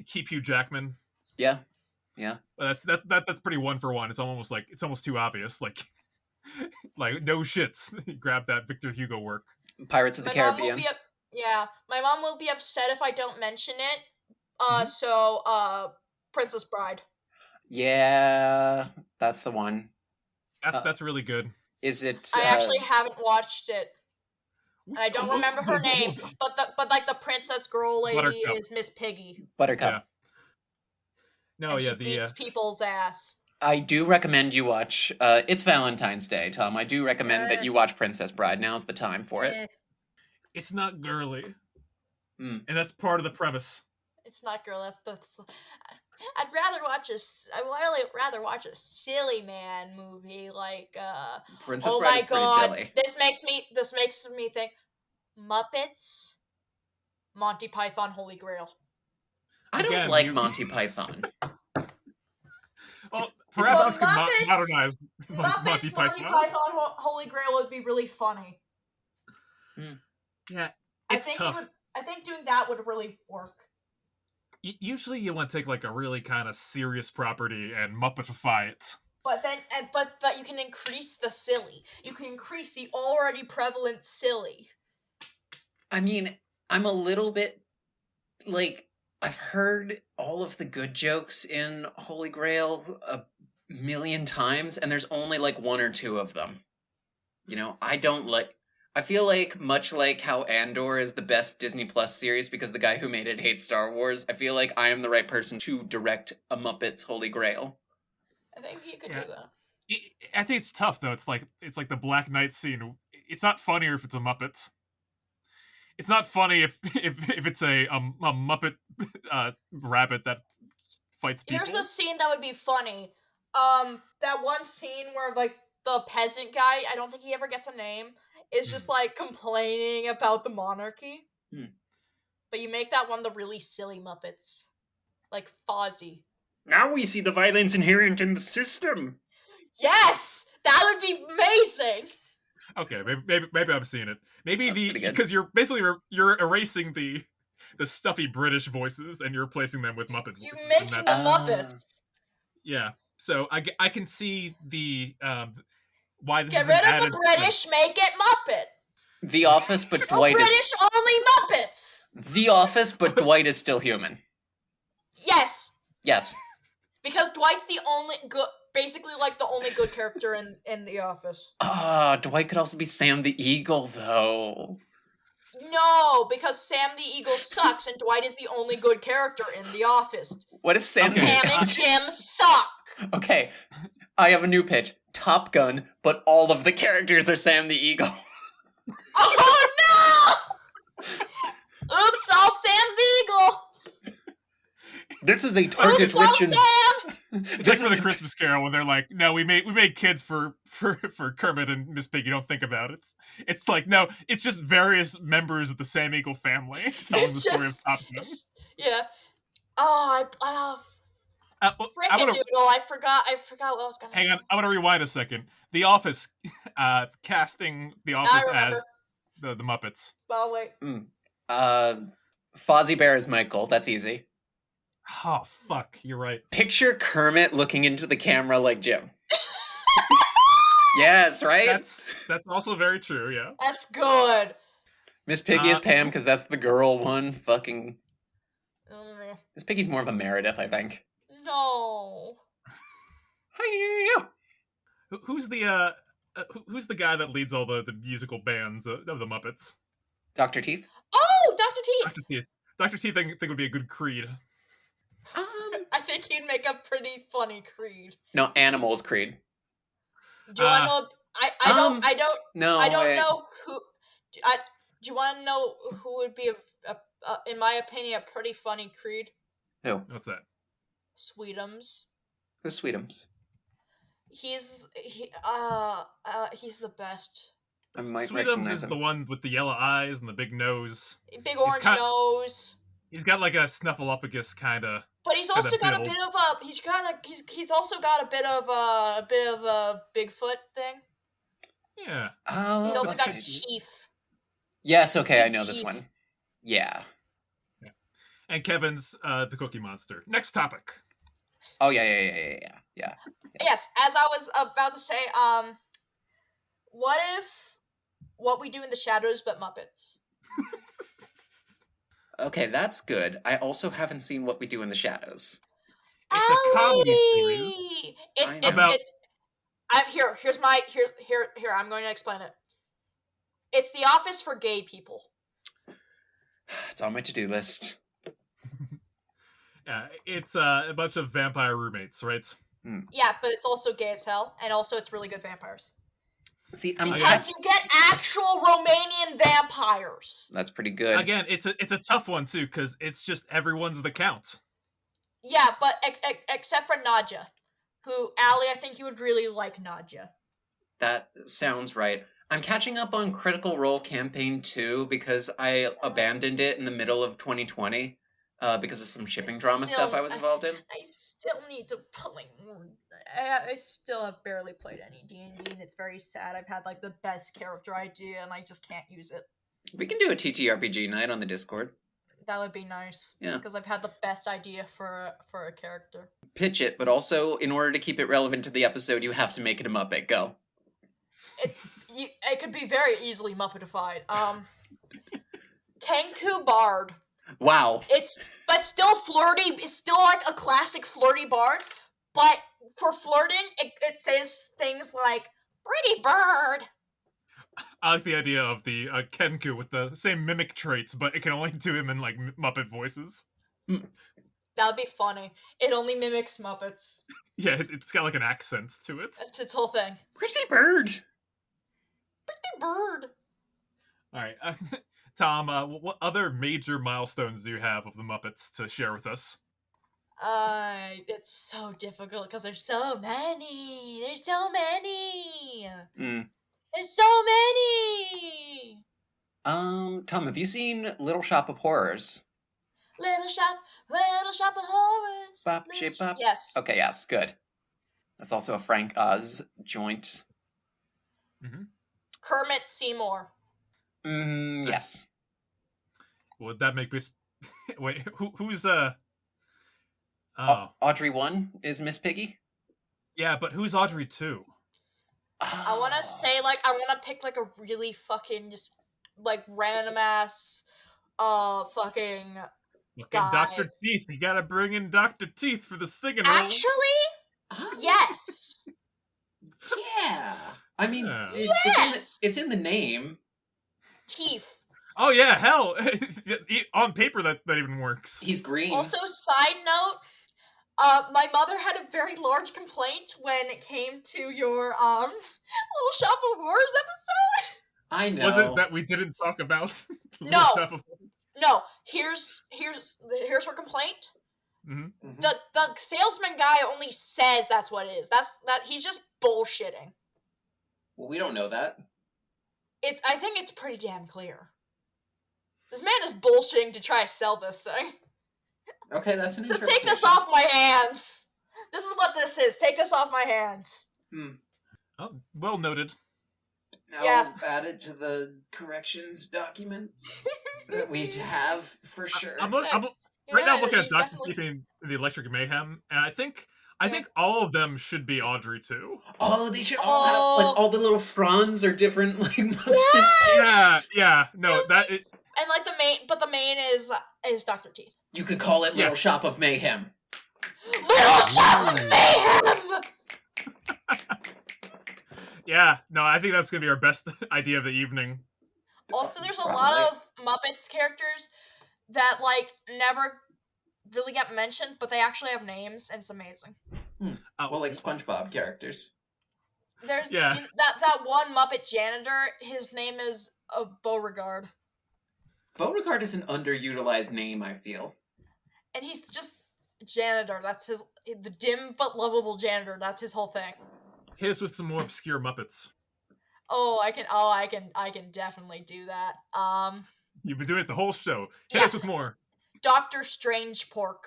Keep Hugh Jackman. Yeah. That's pretty one for one. It's almost too obvious. Like no shits. He grabbed that Victor Hugo work. Pirates of the Caribbean. My mom will be upset if I don't mention it. Princess Bride. Yeah, that's the one. That's really good. Is it? I actually haven't watched it. And I don't remember her name, but the princess girl lady Buttercup. is Miss Piggy. Buttercup. Yeah. No, and she beats people's ass. I do recommend you watch. It's Valentine's Day, Tom. I do recommend that you watch Princess Bride. Now's the time for it. It's not girly, and that's part of the premise. It's not girl. I'd rather watch a silly man movie like Princess oh Bride my is pretty god, silly. this makes me think Muppets, Monty Python, Holy Grail. I don't Again, like Monty Python. Well, It's perhaps But this could Muppets, modernize Monty Monty Python. Python, Holy Grail would be really funny. Yeah, it's tough. I think doing that would really work. Usually you want to take like a really kind of serious property and Muppetify it. But then, but you can increase the silly. You can increase the already prevalent silly. I mean, I'm a little bit like I've heard all of the good jokes in Holy Grail a million times, and there's only like one or two of them. You know, I feel like much like how Andor is the best Disney Plus series because the guy who made it hates Star Wars, I feel like I am the right person to direct a Muppets Holy Grail. I think you could do that. I think it's tough though. It's like the Black Knight scene. It's not funnier if it's a Muppet. It's not funny if it's a Muppet rabbit that fights people. Here's the scene that would be funny. That one scene where like the peasant guy, I don't think he ever gets a name, is just like complaining about the monarchy. But you make that one the really silly Muppets, like Fozzie. Now we see the violence inherent in the system. Yes, that would be amazing. Okay, maybe I'm seeing it. Maybe That's pretty good. because you're basically you're erasing the stuffy British voices and you're replacing them with Muppet voices. You're making the Muppets. Yeah, so I can see the why this Get is rid an of the British, make it Muppet. The Office, but No Dwight British, is only Muppets. The Office, but Dwight is still human. Yes, Yes. because Dwight's the only good, basically like the only good character in The Office. Dwight could also be Sam the Eagle, though. No, because Sam the Eagle sucks, and Dwight is the only good character in The Office. What if Sam Pam and Jim suck. Okay, I have a new pitch. Top Gun, but all of the characters are Sam the Eagle. Oh no! Oops, all Sam the Eagle. This is a Oops, target all rich and Sam. It's like for the Christmas Carol when they're like, "No, we made kids for Kermit and Miss Piggy. Don't think about it." It's like, no, it's just various members of the Sam Eagle family telling the story of Top Gun. Yeah. Oh, Doodle. I forgot what I was gonna say. Hang on, I want to rewind a second. The Office, casting The Office as the Muppets. Oh wait. Fozzie Bear is Michael. That's easy. Oh fuck, you're right. Picture Kermit looking into the camera like Jim. Yes, right? That's also very true, yeah. That's good. Miss Piggy is Pam because that's the girl one. Fucking Miss Piggy's more of a Meredith, I think. No. Who's the guy that leads all the musical bands of the Muppets? Dr. Teeth? Oh, Dr. Teeth! Dr. Teeth. Dr. Teeth I think would be a good Creed. I think he'd make a pretty funny Creed. No, Animals Creed. Do you want to know? I don't know who. Do you want to know who would be in my opinion, a pretty funny Creed? Who? What's that? Sweetums. Who's Sweetums? He's the best. I might Sweetums recognize is him. the one with the yellow eyes and the big nose. Big orange nose. He's got like a snuffleupagus kind of. But he's also got a bit of a. He's also got a bit of a Bigfoot thing. Yeah. Oh, he's also got teeth. Yes. Okay, I know this one. Yeah. And Kevin's the Cookie Monster. Next topic. Oh yeah. Yes, as I was about to say, what if What We Do in the Shadows but Muppets? Okay, that's good. I also haven't seen What We Do in the Shadows. It's a comedy series. Here. I'm going to explain it. It's The Office for gay people. It's on my to-do list. It's a bunch of vampire roommates, right? Yeah, but it's also gay as hell, and also it's really good vampires. See, because you get actual Romanian vampires. That's pretty good. Again, it's a tough one too because it's just everyone's the Count. Yeah, but except for Nadja, who Allie, I think you would really like Nadja. That sounds right. I'm catching up on Critical Role Campaign 2 because I abandoned it in the middle of 2020 because of some shipping drama stuff I was involved in. I still need to play more. I still have barely played any D&D, and it's very sad. I've had like the best character idea, and I just can't use it. We can do a TTRPG night on the Discord. That would be nice. Yeah. Because I've had the best idea for a character. Pitch it, but also in order to keep it relevant to the episode, you have to make it a Muppet. Go. It could be very easily Muppetified. Kenku Bard. Wow. But still flirty. It's still like a classic flirty bard. But for flirting, it says things like "pretty bird." I like the idea of the Kenku with the same mimic traits, but it can only do him in like Muppet voices. That would be funny. It only mimics Muppets. Yeah, it's got like an accent to it. That's its whole thing. Pretty bird. Pretty bird. All right, Tom. What other major milestones do you have of the Muppets to share with us? It's so difficult because there's so many. There's so many. There's so many. Tom, have you seen Little Shop of Horrors? Little shop of horrors. Bop, shape, bop. Yes. Okay, yes, good. That's also a Frank Oz joint. Mm-hmm. Kermit Seymour. Yes. Would that make me? Wait, who's Audrey 1 is Miss Piggy? Yeah, but who's Audrey 2? I want to say, like, I want to pick, like, a really fucking, just, like, random ass, fucking guy. Dr. Teeth. You gotta bring in Dr. Teeth for the singing role. Actually, yes. Yeah. I mean, Yes! it's in the name. Teeth. Oh yeah, hell. On paper that even works. He's green. Also, side note, my mother had a very large complaint when it came to your, Little Shop of Horrors episode. I know. Was it that we didn't talk about? No. No, here's her complaint. Mm-hmm. The salesman guy only says that's what it is. That he's just bullshitting. Well, we don't know that. I think it's pretty damn clear. This man is bullshitting to try to sell this thing. Okay, that's an Says, take this off my hands. This is what this is. Take this off my hands. Oh, well noted. I'll add it to the corrections document that we have for sure. Right now I'm looking at Dr. Teeth in the Electric Mayhem, and I think all of them should be Audrey too. Oh, they should all have, like, all the little fronds are different, like, Yes! Yeah, no, that is... And, like, the main is Dr. Teeth. You could call it Little Shop of Mayhem. Little Shop of Mayhem! Yeah, no, I think that's gonna be our best idea of the evening. Also, there's a lot of Muppets characters that, like, never really get mentioned, but they actually have names, and it's amazing. Well, like SpongeBob characters. There's that one Muppet janitor, his name is Beauregard. Beauregard is an underutilized name, I feel. And he's just janitor. That's the dim but lovable janitor. That's his whole thing. Hit us with some more obscure Muppets. I can definitely do that. You've been doing it the whole show. Hit us with more. Dr. Strange Pork.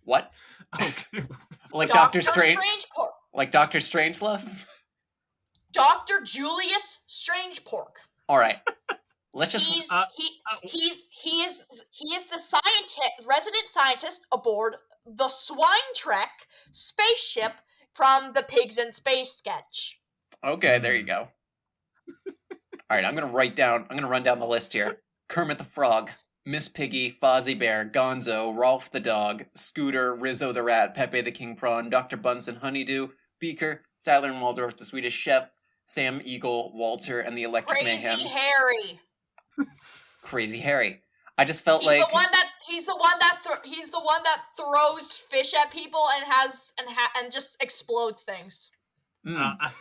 What? Okay. Like Dr. Strange Pork. Like Dr. Strangelove? Dr. Julius Strange Pork. All right. Let's just He is the resident scientist aboard the Swine Trek spaceship from the Pigs in Space sketch. Okay, there you go. All right, I'm going to run down the list here. Kermit the Frog, Miss Piggy, Fozzie Bear, Gonzo, Rolf the Dog, Scooter, Rizzo the Rat, Pepe the King Prawn, Dr. Bunsen Honeydew, Beaker, Statler and Waldorf, the Swedish Chef, Sam Eagle, Walter, and the Electric Mayhem. Crazy Harry. I just felt he's the one that throws fish at people and just explodes things. I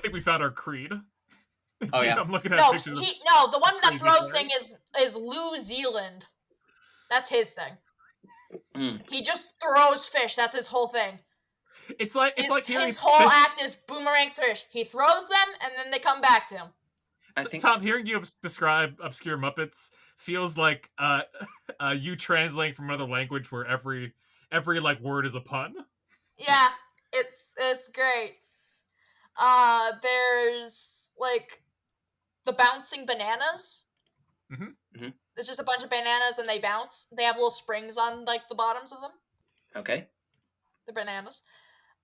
think we found our creed. Oh yeah. I'm looking at pictures. The one that throws thing is New Zealand. That's his thing. He just throws fish. That's his whole thing. It's like hearing his whole act is boomerang fish. He throws them and then they come back to him. I think Tom, hearing you describe obscure Muppets feels like you translating from another language where every like word is a pun. Yeah, it's great. There's like the bouncing bananas. Mm-hmm. It's just a bunch of bananas and they bounce. They have little springs on like the bottoms of them. Okay. The bananas.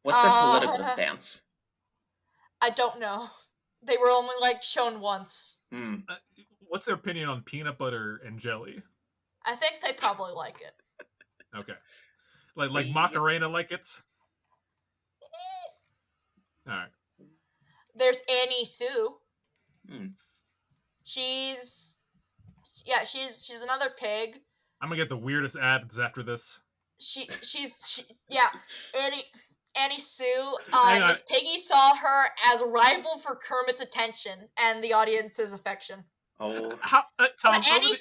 What's their political stance? I don't know. They were only like shown once. What's their opinion on peanut butter and jelly? I think they probably like it. Okay. Like Macarena like it? Alright. There's Annie Sue. Hmm. She's another pig. I'm gonna get the weirdest ads after this. Annie Sue. Hang on. Miss Piggy saw her as a rival for Kermit's attention and the audience's affection. Oh. Tom, but Annie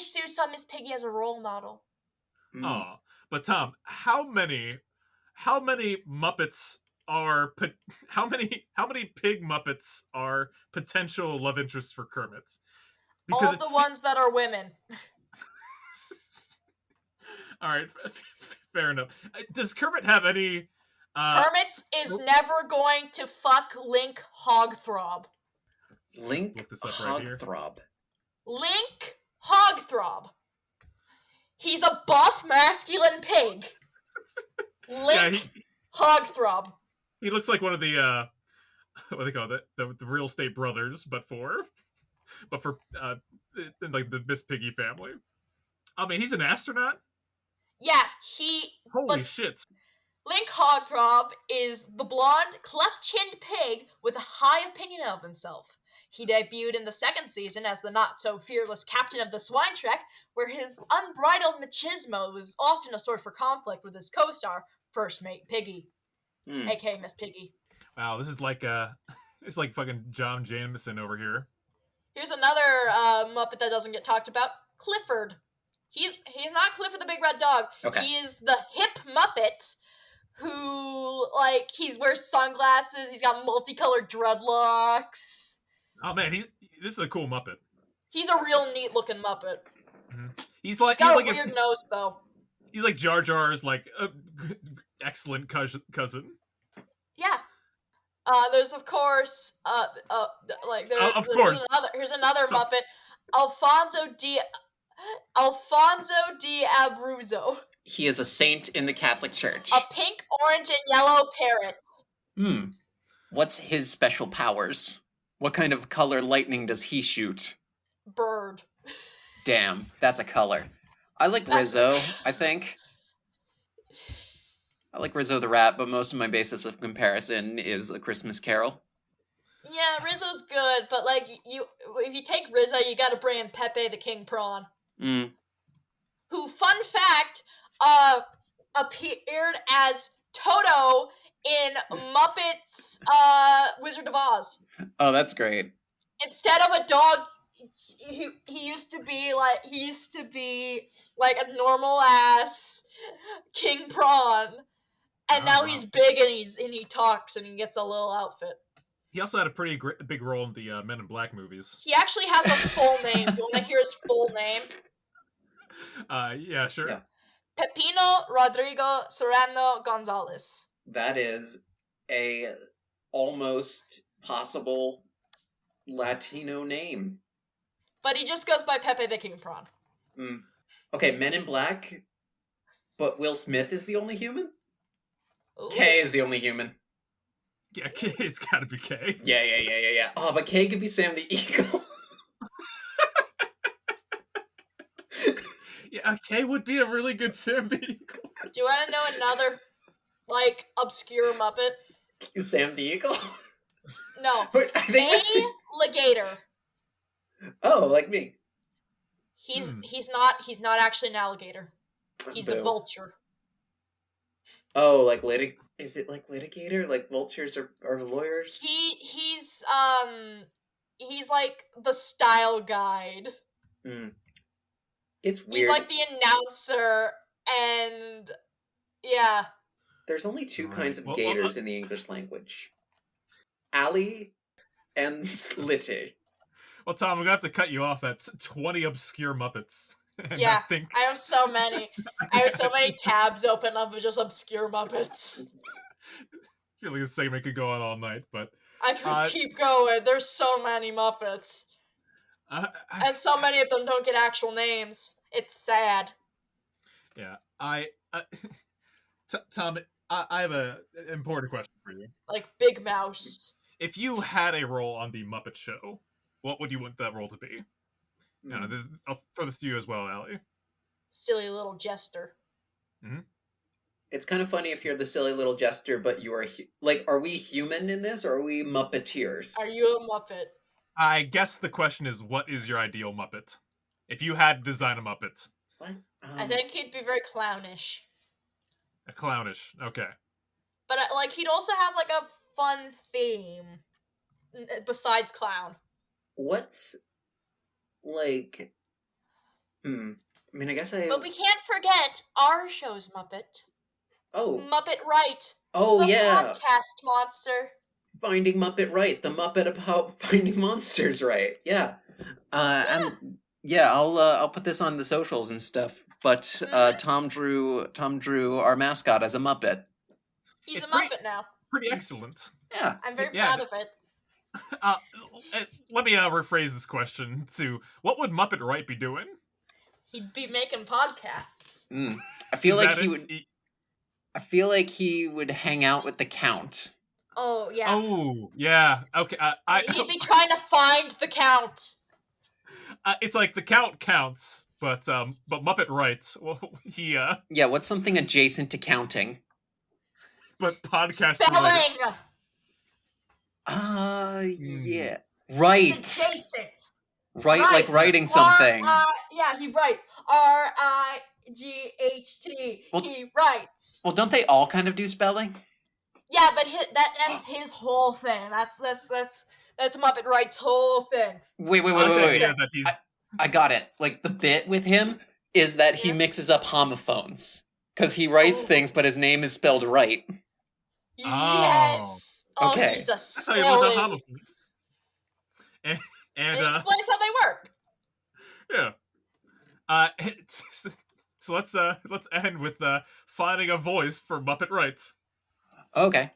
Sue saw Miss Piggy as a role model. Oh, but Tom, how many Muppets are how many pig Muppets are potential love interests for Kermit? All of the ones that are women. All right, fair enough. Does Kermit have any? Kermit is never going to fuck Link Hogthrob. Link Hogthrob. Link Hogthrob. He's a buff, masculine pig. Link Hogthrob. He looks like one of the what do they call it? The real estate brothers, but for like the Miss Piggy family. I mean, he's an astronaut. Yeah, Holy shit. Link Hogthrob is the blonde, cleft-chinned pig with a high opinion of himself. He debuted in the second season as the not-so-fearless captain of the Swine Trek, where his unbridled machismo was often a source for conflict with his co-star, First Mate Piggy, a.k.a. Miss Piggy. Wow, this is like it's like fucking John Jameson over here. Here's another Muppet that doesn't get talked about, Clifford. He's not Clifford the Big Red Dog. Okay. He is the hip Muppet who, like, he wears sunglasses, he's got multicolored dreadlocks. Oh man, this is a cool Muppet. He's a real neat looking Muppet. Mm-hmm. He's got a weird nose though. He's like Jar Jar's like excellent cousin. Yeah. There's of course here's another Muppet, Alfonso D. Abruzzo. He is a saint in the Catholic Church. A pink, orange, and yellow parrot. What's his special powers? What kind of color lightning does he shoot? Bird. Damn, that's a color. I like Rizzo, I think. I like Rizzo the Rat, but most of my basis of comparison is A Christmas Carol. Yeah, Rizzo's good, but like if you take Rizzo, you gotta bring in Pepe the King Prawn. Who, fun fact, appeared as Toto in Muppets Wizard of Oz. Oh, that's great. Instead of a dog, he used to be like a normal ass King Prawn. And now he's big and he talks and he gets a little outfit. He also had a pretty big role in the Men in Black movies. He actually has a full name. Do you want to hear his full name? Yeah, sure. Yeah. Pepino Rodrigo Serrano Gonzalez. That is a almost possible Latino name. But he just goes by Pepe the King Prawn. Okay, Men in Black, but Will Smith is the only human? Ooh. K is the only human. Yeah, K, it's gotta be K. Yeah. Oh, but K could be Sam the Eagle. Yeah, K would be a really good Sam the Eagle. Do you want to know another, like, obscure Muppet? Sam the Eagle? No. But I think Alligator. Oh, like me. He's not actually an alligator. He's a vulture. Oh, like is it like litigator? Like vultures are lawyers? He's like the style guide. It's weird. He's like the announcer And yeah, There's only two Right. kinds of Well, gators in the English language. Allie and Slitty. Well, Tom, I'm gonna have to cut you off at 20 obscure Muppets. And yeah. I think I have so many. I have so many tabs open up of just obscure Muppets. I feel like this segment could go on all night, but I could Uh, keep going. There's so many Muppets. And so many of them don't get actual names. It's sad. yeah, Tom, I have a important question for you. Like Big Mouse. If you had a role on the Muppet Show, what would you want that role to be? I'll throw this to you as well, Allie. Silly little jester. It's kind of funny if you're the silly little jester, but you are are we human in this, or are we Muppeteers? Are you a Muppet? I guess the question is, what is your ideal Muppet? If you had to design a Muppet. What? I think he'd be very clownish. A clownish, okay. But like he'd also have like a fun theme besides clown. What's like? I mean, I guess I. But we can't forget our show's Muppet. Oh. Muppet Right. Oh the yeah. podcast monster. Finding Muppet Right, the Muppet about finding monsters right. Yeah. And yeah, I'll put this on the socials and stuff. But Tom drew our mascot as a Muppet. He's It's a Muppet now. Pretty excellent. Yeah. I'm very proud of it. Let me rephrase this question to, what would Muppet Right be doing? He'd be making podcasts. I feel like he would. I feel like he would hang out with the Count. Oh yeah. Oh yeah. Okay. He'd be trying to find the Count. It's like the Count counts, but Muppet Right. Well, he Yeah. What's something adjacent to counting? But podcast Spelling. Yeah. Right. Adjacent. Right, like writing something. Yeah, he writes. RIGHT. Well, he writes. Well, don't they all kind of do spelling? Yeah, but that's his whole thing. That's Muppet Right's whole thing. Wait. I got it. Like, the bit with him is that he mixes up homophones. Because he writes things, but his name is spelled right. Yes. Oh, Okay. he's a That's how you look at silly. homophones. And It explains how they work. yeah. So let's end with finding a voice for Muppet Right. Okay.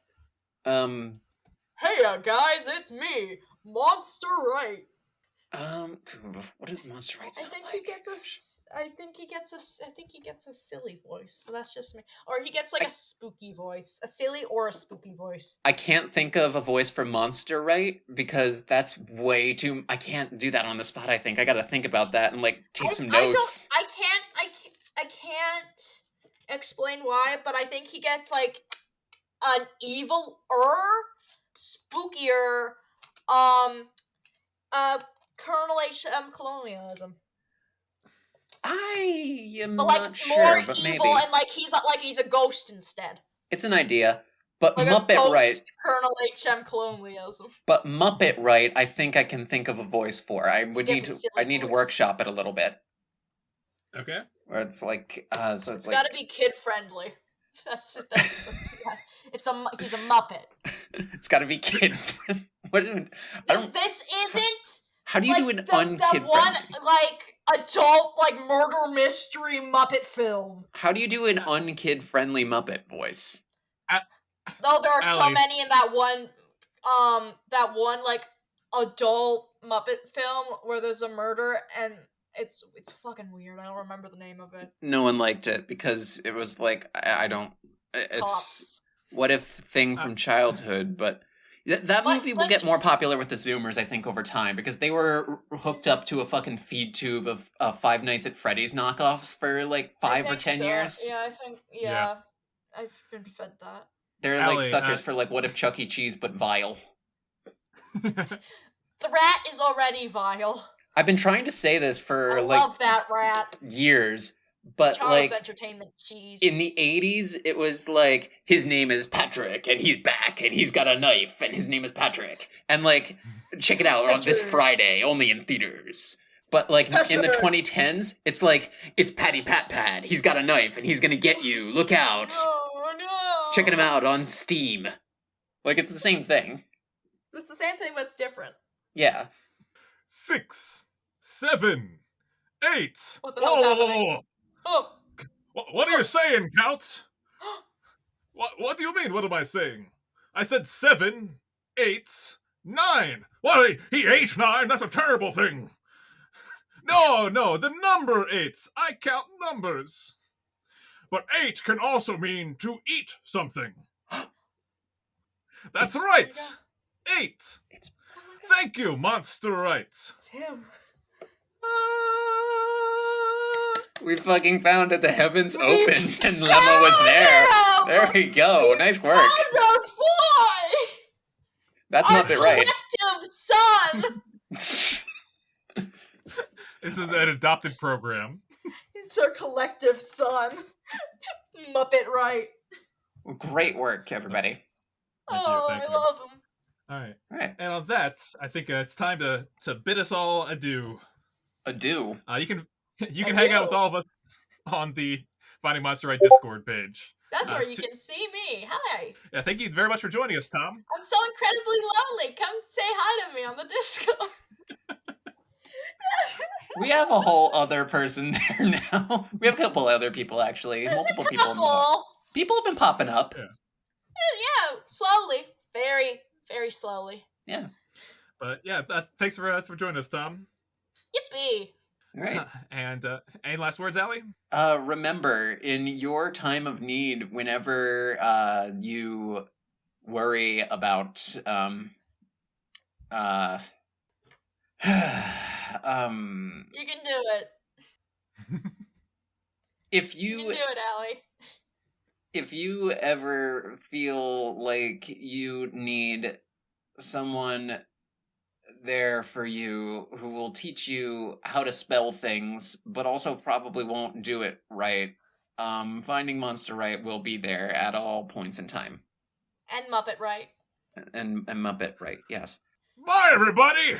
Hey guys, it's me, Monster Right. What does Monster Right I sound think like? I think he gets a silly voice, but that's just me. Or he gets like a spooky voice, a silly or a spooky voice. I can't think of a voice for Monster Right because that's way too. I can't do that on the spot. I think I got to think about that and like take some notes. I can't explain why, but I think he gets like an spookier, Colonel H.M. colonialism. I am But like not more sure, but evil maybe and like he's a ghost instead. it's an idea. But Like Muppet a ghost Right. Colonel H.M. colonialism. But Muppet Right, I think I can think of a voice for. I would You need have a to. silly I need to voice. workshop it a little bit. Okay. Where it's like, so it's It's like gotta be kid friendly. Yeah. He's a Muppet. it's got to be kid friendly. What? This isn't. How do you like do an the unkid one friendly? like adult like murder mystery Muppet film. How do you do an unkid friendly Muppet voice? Though there are so Allie. many in that one like adult Muppet film where there's a murder and it's fucking weird. I don't remember the name of it. No one liked it because it was like I don't. It's Cops. what if thing from childhood, but. That movie will get more popular with the Zoomers, I think, over time, because they were hooked up to a fucking feed tube of Five Nights at Freddy's knockoffs for like 5 or 10 years. Yeah, I think I've been fed that. They're Allie, like suckers for like what if Chuck E. Cheese but vile. The rat is already vile. I've been trying to say this for I like love that rat. years, but Charles like Entertainment Cheese. in the 80s, it was like his name is Patrick and he's back and he's got a knife and his name is Patrick. And like check it out on this Patrick. Friday, only in theaters. But like in the Sure. 2010s, it's like it's Patty Pat Pad. He's got a knife and he's gonna get you. Look out! No. Checking him out on Steam. Like it's the same thing. It's the same thing, but it's different. Yeah. 6, 7, 8. What the hell's happening? Oh. What are you saying, Count? What do you mean? What am I saying? I said 7, 8, 9. What? He ate 9? That's a terrible thing. No, the number 8. I count numbers. But 8 can also mean to eat something. That's right. 8. It's Thank you, Monster Right. It's him. we fucking found it. The heavens opened and Lemma was there. There we go. Nice work. Found boy. That's Our Muppet Right. collective son. This is an adopted program. It's our collective son. Muppet Right. Great work, everybody. Thank you, thank I you. love him. All right. All right. And on that, I think it's time to bid us all adieu. Adieu. You can hang out with Adieu. all of us on the Finding Monster Right Discord page. That's where you t- can see me. Hi. Yeah, thank you very much for joining us, Tom. I'm so incredibly lonely. Come say hi to me on the Discord. We have a whole other person there now. We have a couple other people, actually. There's Multiple a people. couple. People have been popping up. Yeah. Yeah, slowly. Very, very slowly. Yeah. But yeah, thanks for joining us, Tom. Yippee. All right. And any last words, Allie? Remember, in your time of need, whenever you worry about You can do it. if You you can do it, Allie. if you ever feel like you need someone there for you who will teach you how to spell things, but also probably won't do it right, Finding Monster Right will be there at all points in time. And Muppet Right. And Muppet Right, yes. Bye, everybody!